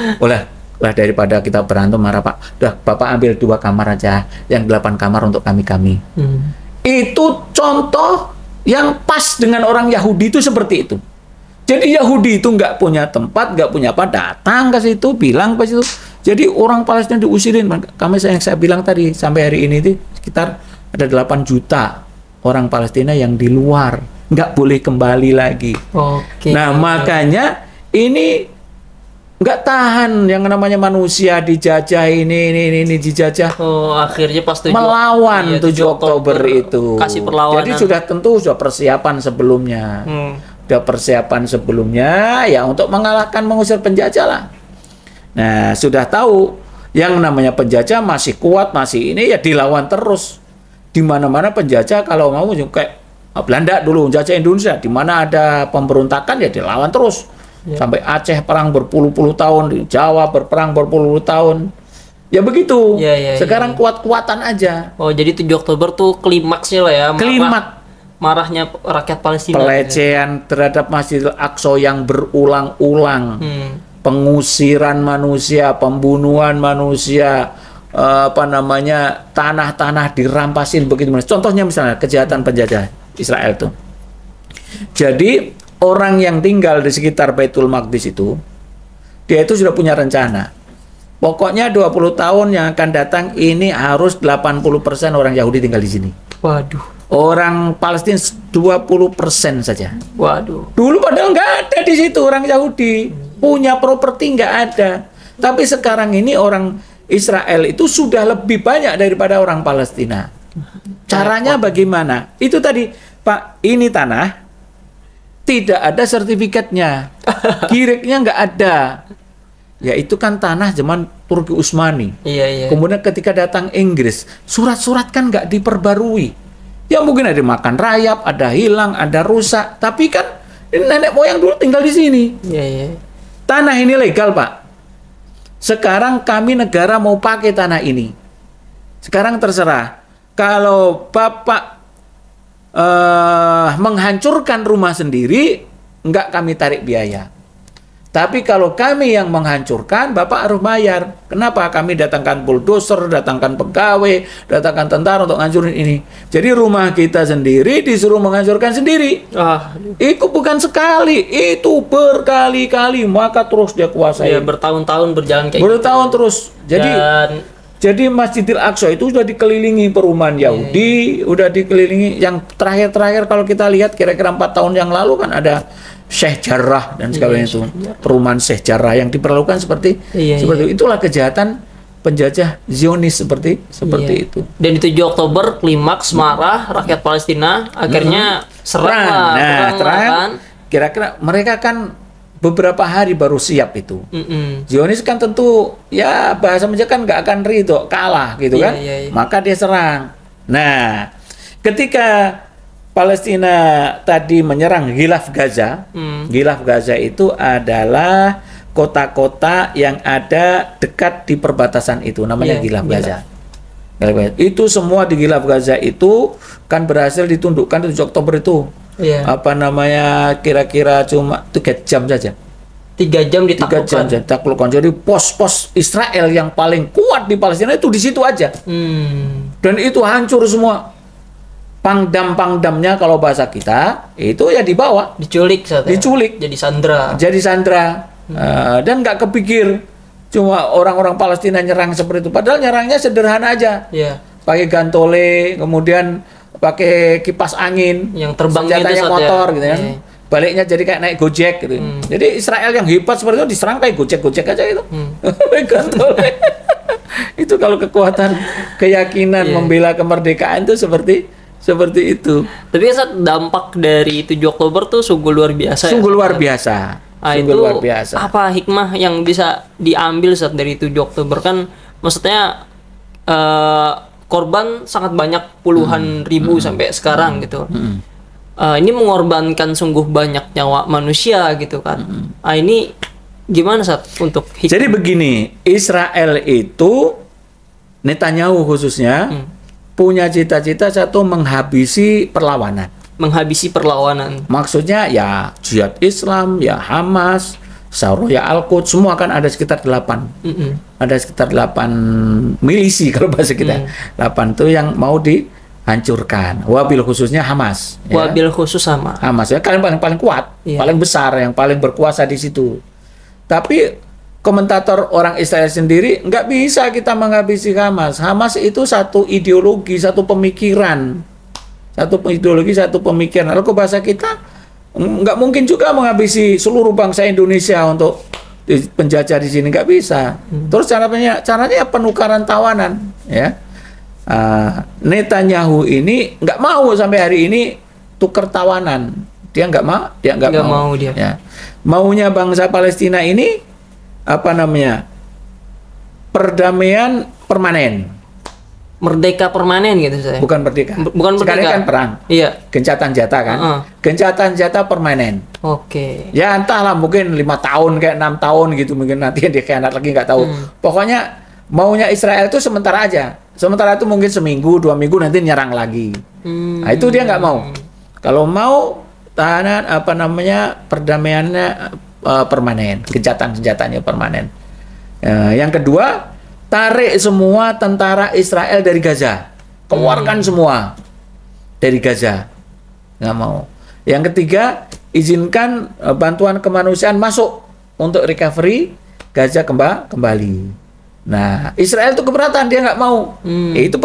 Lah daripada kita berantem marah, Pak. Udah, Bapak ambil 2 kamar aja, yang 8 kamar untuk kami. Itu contoh yang pas dengan orang Yahudi itu seperti itu. Jadi Yahudi itu nggak punya tempat, nggak punya apa, datang ke situ, bilang ke situ. Jadi orang Palestina diusirin. Kami yang saya bilang tadi, sampai hari ini itu sekitar ada 8 juta orang Palestina yang di luar, nggak boleh kembali lagi. Oke. Nah, makanya ini nggak tahan yang namanya manusia dijajah ini dijajah. Oh, akhirnya pas melawan 7 Oktober itu. Kasih perlawanan. Jadi sudah persiapan sebelumnya. Sudah persiapan sebelumnya ya untuk mengalahkan, mengusir penjajah lah. Nah, sudah tahu yang namanya penjajah masih kuat, masih ini ya dilawan terus. Di mana-mana penjajah kalau mau kayak Belanda dulu jajah Indonesia, di mana ada pemberontakan ya dilawan terus. Sampai Aceh perang berpuluh-puluh tahun, di Jawa berperang berpuluh-puluh tahun. Ya begitu. Sekarang kuat-kuatan aja. Oh, jadi 7 Oktober tuh klimaksnya lah ya. Marahnya rakyat Palestina. Pelecehan terhadap Masjidil Aqsa yang berulang-ulang. Pengusiran manusia, pembunuhan manusia, tanah-tanah dirampasin begitu. Contohnya misalnya kejahatan penjajah Israel itu. Jadi orang yang tinggal di sekitar Baitul Maqdis itu, dia itu sudah punya rencana. Pokoknya 20 tahun yang akan datang ini harus 80% orang Yahudi tinggal di sini. Waduh. Orang Palestina 20% saja. Waduh. Dulu padahal nggak ada di situ orang Yahudi. Punya properti nggak ada. Tapi sekarang ini orang Israel itu sudah lebih banyak daripada orang Palestina. Caranya bagaimana? Itu tadi, Pak, ini tanah tidak ada sertifikatnya, kiriknya nggak ada. Ya itu kan tanah zaman Turki Utsmani. Iya. Kemudian ketika datang Inggris, surat-surat kan nggak diperbarui. Ya mungkin ada makan rayap, ada hilang, ada rusak. Tapi kan nenek moyang dulu tinggal di sini. Iya. Tanah ini legal, Pak. Sekarang kami negara mau pakai tanah ini. Sekarang terserah. Kalau Bapak menghancurkan rumah sendiri, enggak kami tarik biaya. Tapi kalau kami yang menghancurkan, Bapak harus bayar. Kenapa? Kami datangkan bulldozer, datangkan pegawai, datangkan tentara untuk ngancurin ini. Jadi rumah kita sendiri disuruh menghancurkan sendiri. Itu bukan sekali, itu berkali-kali. Maka terus dia kuasai. Ya, bertahun-tahun berjalan kayak bertahun terus. Jadi Masjidil Aqsa itu sudah dikelilingi perumahan Yahudi, udah dikelilingi. Yang terakhir kalau kita lihat kira-kira 4 tahun yang lalu kan ada Syekh Jarrah dan sebagainya itu. Perumahan Syekh Jarrah yang diperlakukan seperti itu. Itulah kejahatan penjajah Zionis seperti itu. Dan di 7 Oktober klimaks marah rakyat Palestina akhirnya serang. Kan? Kira-kira mereka kan beberapa hari baru siap itu. Zionis kan tentu ya bahasa Mesir kan nggak akan ridho kalah gitu kan. Maka dia serang. Nah, ketika Palestina tadi menyerang Gilaf Gaza. Gilaf Gaza itu adalah kota-kota yang ada dekat di perbatasan itu, namanya Gilaf Gaza. Itu semua di Gilaf Gaza itu kan berhasil ditundukkan di 7 Oktober itu. Apa namanya, kira-kira cuma 3 jam saja. 3 jam ditaklukkan. Jadi pos-pos Israel yang paling kuat di Palestina itu di situ aja. Dan itu hancur semua. Pangdam-pangdamnya kalau bahasa kita itu ya dibawa, diculik, jadi sandra. Dan nggak kepikir cuma orang-orang Palestina nyerang seperti itu. Padahal nyerangnya sederhana aja, pakai gantole, kemudian pakai kipas angin, yang terbang senjatanya motor gitu kan. Baliknya jadi kayak naik Gojek gitu. Jadi Israel yang hebat seperti itu diserang kayak Gojek aja gitu. Gantole. Itu kalau kekuatan keyakinan membela kemerdekaan itu seperti itu. Tapi saat dampak dari 7 Oktober tuh sungguh luar biasa. Luar biasa. Luar biasa. Apa hikmah yang bisa diambil saat dari 7 Oktober kan? Maksudnya korban sangat banyak, puluhan ribu sampai sekarang gitu. Ini mengorbankan sungguh banyak nyawa manusia gitu kan. Ini gimana saat untuk hikmah? Jadi begini, Israel itu Netanyahu khususnya punya cita-cita satu, menghabisi perlawanan. Maksudnya ya jihad Islam, ya Hamas, Sauraya Al-Quds, semua kan ada sekitar 8. Ada sekitar 8 milisi kalau bahasa kita. 8 itu yang mau dihancurkan. Wabil khususnya Hamas. Wabil khusus sama. Hamas ya kalian paling kuat, paling besar, yang paling berkuasa di situ. Tapi komentator orang Israel sendiri, nggak bisa kita menghabisi Hamas. Hamas itu satu ideologi, satu pemikiran. Satu pemikiran. Kalau ke bahasa kita, nggak mungkin juga menghabisi seluruh bangsa Indonesia untuk penjajah di sini, nggak bisa. Terus caranya penukaran tawanan. Ya. Netanyahu ini nggak mau sampai hari ini tukar tawanan. Dia nggak mau. Ya. Maunya bangsa Palestina ini perdamaian permanen, merdeka permanen gitu saya. Bukan merdeka. Sekarang kan perang. Gencatan senjata kan. Gencatan senjata permanen. Ya entahlah, mungkin 5 tahun kayak 6 tahun gitu, mungkin nanti dia khianat lagi, nggak tahu. Pokoknya maunya Israel itu sementara aja. Sementara itu mungkin seminggu, 2 minggu nanti nyerang lagi. Nah, itu dia nggak mau. Kalau mau tahanan perdamaiannya permanen, gencatan senjatanya permanen. Yang kedua, tarik semua tentara Israel dari Gaza, keluarkan semua dari Gaza, nggak mau. Yang ketiga, izinkan bantuan kemanusiaan masuk untuk recovery Gaza kembali. Nah, Israel itu keberatan, dia nggak mau. Itu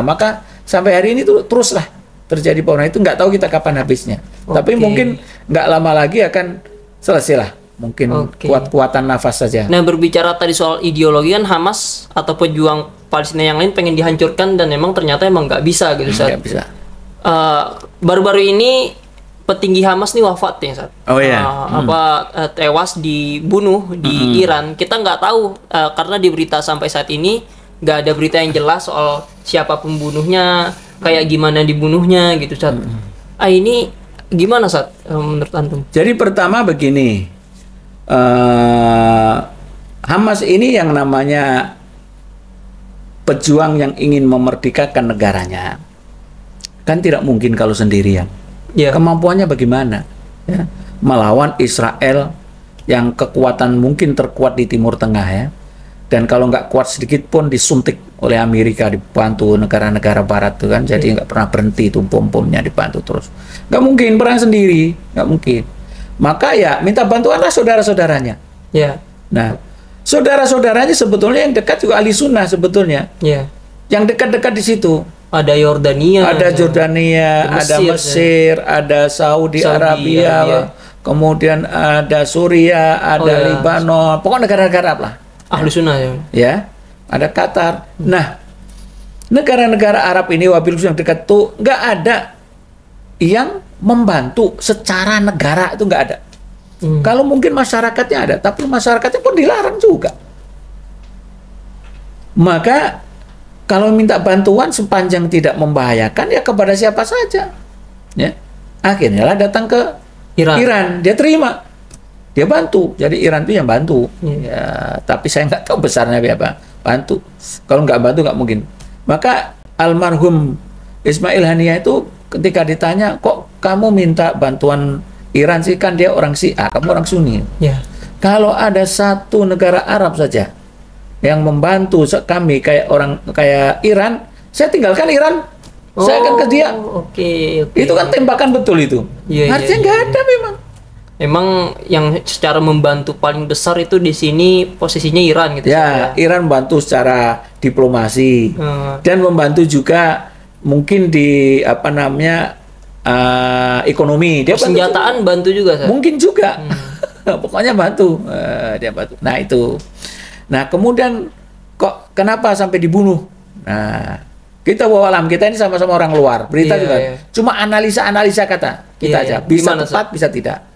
maka sampai hari ini tuh teruslah terjadi peperangan itu, nggak tahu kita kapan habisnya. Tapi mungkin nggak lama lagi akan selesai lah. Mungkin kuat-kuatan nafas saja. Nah, berbicara tadi soal ideologi kan, Hamas atau pejuang Palestina yang lain pengen dihancurkan dan memang ternyata nggak bisa gitu saat. Nggak bisa. Baru-baru ini petinggi Hamas nih wafat ya saat. Tewas dibunuh di Iran. Kita nggak tahu karena di berita sampai saat ini nggak ada berita yang jelas soal siapa pembunuhnya, kayak gimana dibunuhnya gitu saat. Ini gimana saat menurut antum? Jadi pertama begini. Hamas ini yang namanya pejuang yang ingin memerdekakan negaranya kan tidak mungkin kalau sendirian. Kemampuannya bagaimana? Melawan Israel yang kekuatan mungkin terkuat di Timur Tengah ya. Dan kalau nggak kuat sedikit pun disuntik oleh Amerika, dibantu negara-negara Barat tuh kan. Jadi nggak pernah berhenti tuh, bom-bomnya dibantu terus. Nggak mungkin perang sendiri, nggak mungkin. Maka ya minta bantuanlah saudara-saudaranya. Nah, saudara-saudaranya sebetulnya yang dekat juga ahli sunnah sebetulnya. Yang dekat-dekat di situ. Ada Yordania, ada Jordania, ada Mesir, ada Saudi Arabia, kemudian ada Suriah, ada Libanon, pokoknya negara-negara Arab lah. Ahli sunnah ya. ada Qatar. Nah, negara-negara Arab ini wabil yang dekat tuh nggak ada yang membantu secara negara, itu nggak ada. Kalau mungkin masyarakatnya ada, tapi masyarakatnya pun dilarang juga. Maka kalau minta bantuan sepanjang tidak membahayakan ya kepada siapa saja. Ya. Akhirnya lah datang ke Iran, dia terima. Dia bantu. Jadi Iran itu yang bantu. Ya, tapi saya nggak tahu besarnya berapa. Bantu. Kalau nggak bantu nggak mungkin. Maka almarhum Ismail Haniyah itu ketika ditanya, kok kamu minta bantuan Iran sih, kan dia orang Syiah, kamu orang Sunni. Ya. Kalau ada satu negara Arab saja yang membantu kami kayak Iran, saya tinggalkan Iran. Saya akan ke dia. Oke. Itu kan tembakan betul itu. Artinya nggak ada memang. Emang yang secara membantu paling besar itu di sini posisinya Iran gitu ya. Iran bantu secara diplomasi dan membantu juga mungkin di ekonomi. Dia senjataan bantu juga. Mungkin juga. Pokoknya bantu. Dia bantu. Nah itu. Nah kemudian kok kenapa sampai dibunuh? Nah kita wawalam, kita ini sama-sama orang luar. Berita juga. Cuma analisa kata kita aja. Bisa tepat, bisa tidak.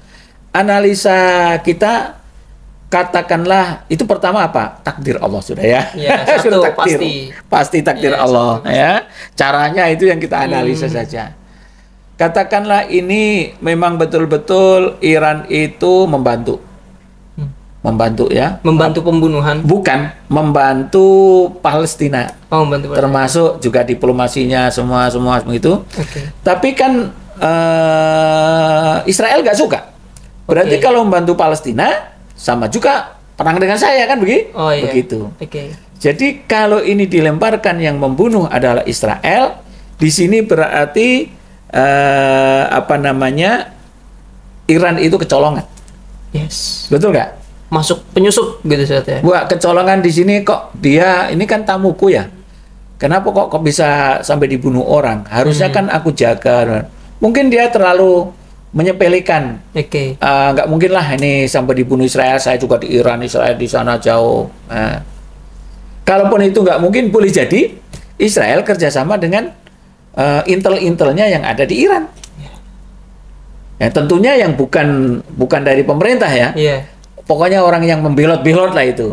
Analisa kita katakanlah itu pertama apa? Takdir Allah sudah ya. Satu, takdir. Pasti takdir Allah ya. Caranya itu yang kita analisa saja. Katakanlah ini memang betul-betul Iran itu membantu. Membantu ya. Membantu pembunuhan. Bukan, membantu Palestina. Membantu Palestina. Termasuk juga diplomasinya semua begitu. Tapi kan Israel nggak suka. Berarti kalau membantu Palestina sama juga perang dengan saya kan begitu. Jadi kalau ini dilemparkan yang membunuh adalah Israel, di sini berarti Iran itu kecolongan. Betul nggak? Masuk penyusup gitu saatnya. Buat kecolongan di sini kok dia ini kan tamuku ya. Kenapa kok bisa sampai dibunuh orang? Harusnya kan aku jaga. Mungkin dia terlalu menyepelekan. Nggak mungkin lah ini sampai dibunuh Israel. Saya juga di Iran, Israel di sana jauh. Nah, kalaupun itu nggak mungkin, boleh jadi Israel kerjasama dengan intel-intelnya yang ada di Iran. Ya, tentunya yang bukan dari pemerintah ya. Pokoknya orang yang membelot-belot lah itu.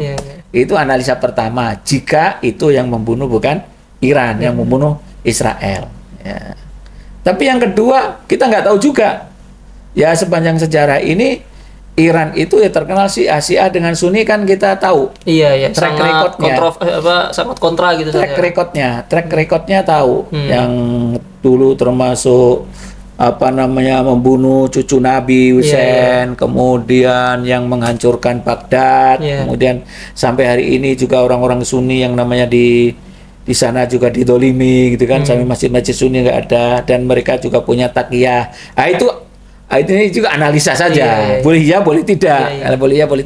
Itu analisa pertama. Jika itu yang membunuh bukan Iran, yang membunuh Israel. Ya. Tapi yang kedua, kita nggak tahu juga. Ya sepanjang sejarah ini, Iran itu ya terkenal Syiah dengan Sunni kan kita tahu. Track recordnya. Sangat kontra gitu. Track recordnya tahu. Yang dulu termasuk membunuh cucu Nabi Husain, kemudian yang menghancurkan Baghdad, kemudian sampai hari ini juga orang-orang Sunni yang namanya di sana juga didolimi gitu kan, sampai masjid-masjid Sunni nggak ada, dan mereka juga punya taqiyah. Ini juga analisa saja, boleh ya, boleh tidak, kalau boleh ya, boleh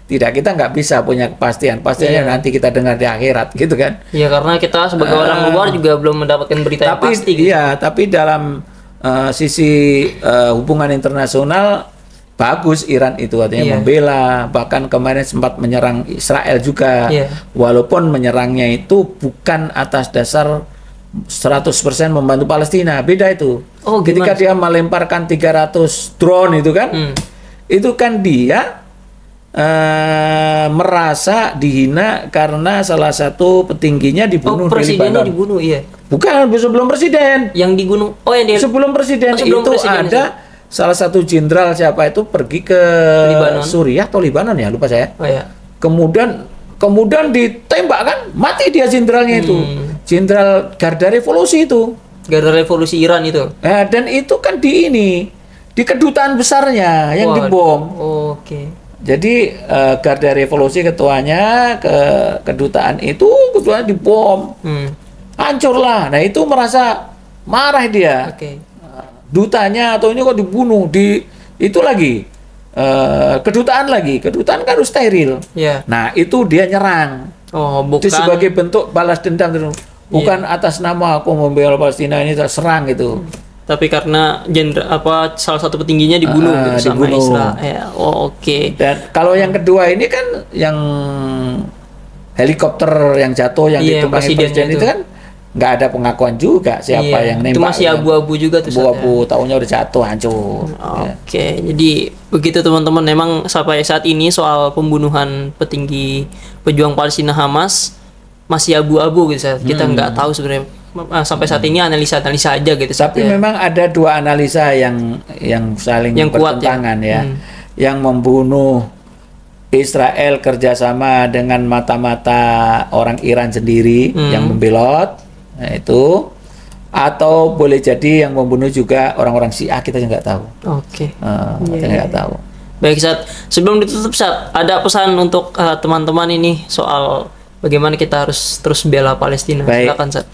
tidak, kita nggak bisa punya kepastian, pastinya nanti kita dengar di akhirat gitu kan. Karena kita sebagai orang luar juga belum mendapatkan berita yang pasti. Gitu. Tapi dalam sisi hubungan internasional bagus Iran itu, artinya membela, bahkan kemarin sempat menyerang Israel juga, walaupun menyerangnya itu bukan atas dasar 100% membantu Palestina, beda itu. Ketika dia melemparkan 300 drone itu kan, itu kan dia merasa dihina karena salah satu petingginya dibunuh di Libanon. Dibunuh, Bukan, sebelum presiden. Yang dibunuh. Sebelum presiden ada salah satu jenderal siapa itu pergi ke Suriah atau Libanon ya, lupa saya. Kemudian ditembak kan, mati dia jenderalnya itu. Jenderal Garda Revolusi itu. Garda Revolusi Iran itu. Dan itu kan di kedutaan besarnya yang dibom. Jadi Garda Revolusi ketuanya ke kedutaan itu, kedutaan dibom. Hancurlah. Nah itu merasa marah dia. Dutanya atau ini kok dibunuh itu lagi kedutaan kan harus steril. Nah itu dia nyerang. Bukan. Itu sebagai bentuk balas dendam, bukan atas nama aku membela Palestina ini terserang itu. Tapi karena salah satu petingginya dibunuh sama Israel. Dan kalau yang kedua ini kan yang helikopter yang jatuh yang Iya, ditumpangi presidennya presiden itu kan nggak ada pengakuan juga siapa Iya, yang itu nembak. masih abu-abu juga tuh, Ustaz, ya. Abu-abu, taunya udah jatuh, hancur. Oke, jadi begitu teman-teman. Memang sampai saat ini soal pembunuhan petinggi pejuang Palestina Hamas masih abu-abu gitu, Ustaz. Kita nggak tahu sebenarnya sampai saat ini analisa-analisa aja gitu, Ustaz, Tapi ya. memang ada dua analisa yang saling Yang kuat, ya. bertentangan ya. Yang membunuh Israel kerjasama dengan mata-mata orang Iran sendiri yang membelot, nah itu, atau boleh jadi yang membunuh juga orang-orang Syiah, kita juga nggak tahu. Oke. Kita nggak tahu. Baik, Ustaz. Sebelum ditutup, Ustaz, ada pesan untuk teman-teman ini soal bagaimana kita harus terus bela Palestina. Baik. Silakan, Ustaz.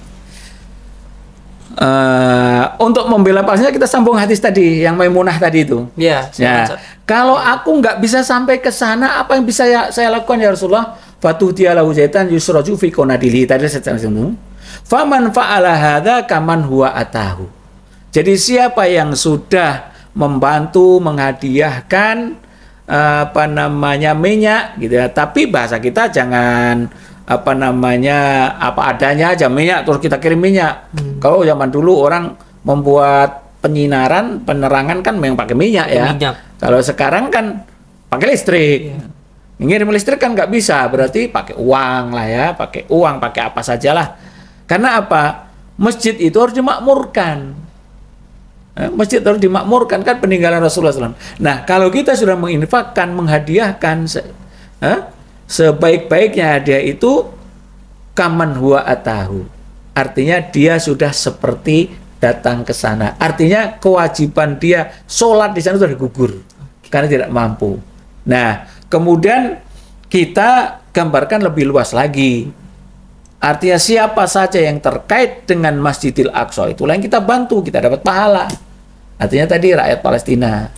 Untuk membela Palestina kita sambung hadis tadi yang Maimunah tadi itu. Ya, silakan, Ya, Ustaz. kalau aku nggak bisa sampai ke sana, apa yang bisa saya lakukan ya Rasulullah? Fatuh dialahu zaitan yusraju fi qonadili. Tadi saya singgung. Faman fa'ala hadza kaman huwa atahu. Jadi siapa yang sudah membantu menghadiahkan minyak gitu ya. Tapi bahasa kita jangan apa adanya aja minyak terus kita kirim minyak. Kalau zaman dulu orang membuat penerangan kan memang pakai minyak ya. Minyak. Kalau sekarang kan pakai listrik. Ngirim listrik kan nggak bisa, berarti pakai uang lah ya, pakai uang, pakai apa sajalah. Karena apa? Masjid itu harus dimakmurkan. Masjid harus dimakmurkan, kan peninggalan Rasulullah SAW. Nah, kalau kita sudah menginfakkan, menghadiahkan sebaik-baiknya hadiah itu kaman huwa atahu. Artinya dia sudah seperti datang ke sana. Artinya kewajiban dia sholat di sana sudah gugur karena tidak mampu. Nah, kemudian kita gambarkan lebih luas lagi. Artinya siapa saja yang terkait dengan Masjidil Aqsa itulah yang kita bantu, kita dapat pahala. Artinya tadi rakyat Palestina.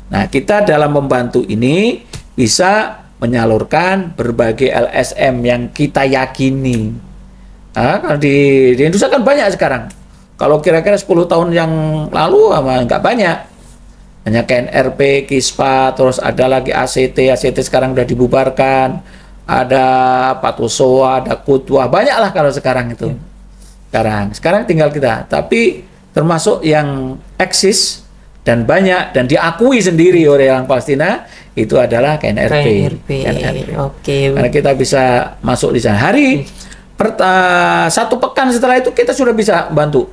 Nah, kita dalam membantu ini bisa menyalurkan berbagai LSM yang kita yakini. Kalau di Indonesia kan banyak sekarang. Kalau kira-kira 10 tahun yang lalu nggak banyak. Hanya KNRP, KISPA, terus ada lagi ACT sekarang udah dibubarkan. Ada Patusoa, ada Kutwa, banyak lah kalau sekarang itu. Sekarang tinggal kita. Tapi termasuk yang eksis dan banyak dan diakui sendiri oleh orang Palestina itu adalah KNRP. Oke. Karena kita bisa masuk di sana. Satu pekan setelah itu kita sudah bisa bantu.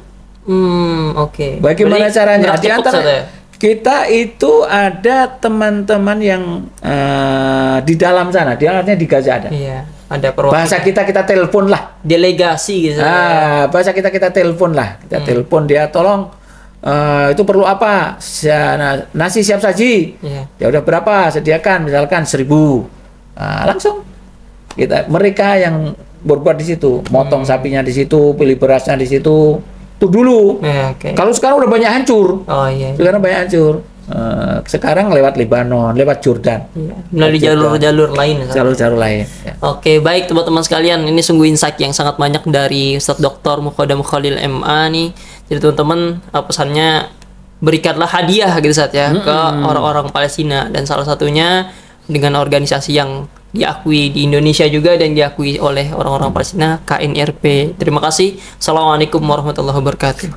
Oke. Bagaimana caranya? Di antara ya? kita itu ada teman-teman yang di dalam sana, dia artinya di Gaza ada. Iya, ada perwakilan. Bahasa kita telepon lah. Delegasi gitu. Bahasa kita telepon lah. Kita telepon dia, tolong itu perlu apa? Nasi siap saji. Iya. Ya udah berapa? Sediakan misalkan 1.000. Langsung mereka yang berbuat di situ, motong sapinya di situ, pilih berasnya di situ. Itu dulu. Kalau sekarang udah banyak hancur. Oh iya. Sekarang banyak hancur. Sekarang lewat Lebanon, lewat Jordan. Iya. Melalui jalur-jalur lain. Jalur-jalur lain. Ya. Oke, baik teman-teman sekalian, ini sungguh insight yang sangat banyak dari Ustadz Dr. Mukhodam Khalil MA nih. Jadi teman-teman, pesannya berikanlah hadiah gitu Ustadz ya ke orang-orang Palestina, dan salah satunya dengan organisasi yang diakui di Indonesia juga dan diakui oleh orang-orang Palestina, KNRP. Terima kasih. Assalamualaikum warahmatullahi wabarakatuh.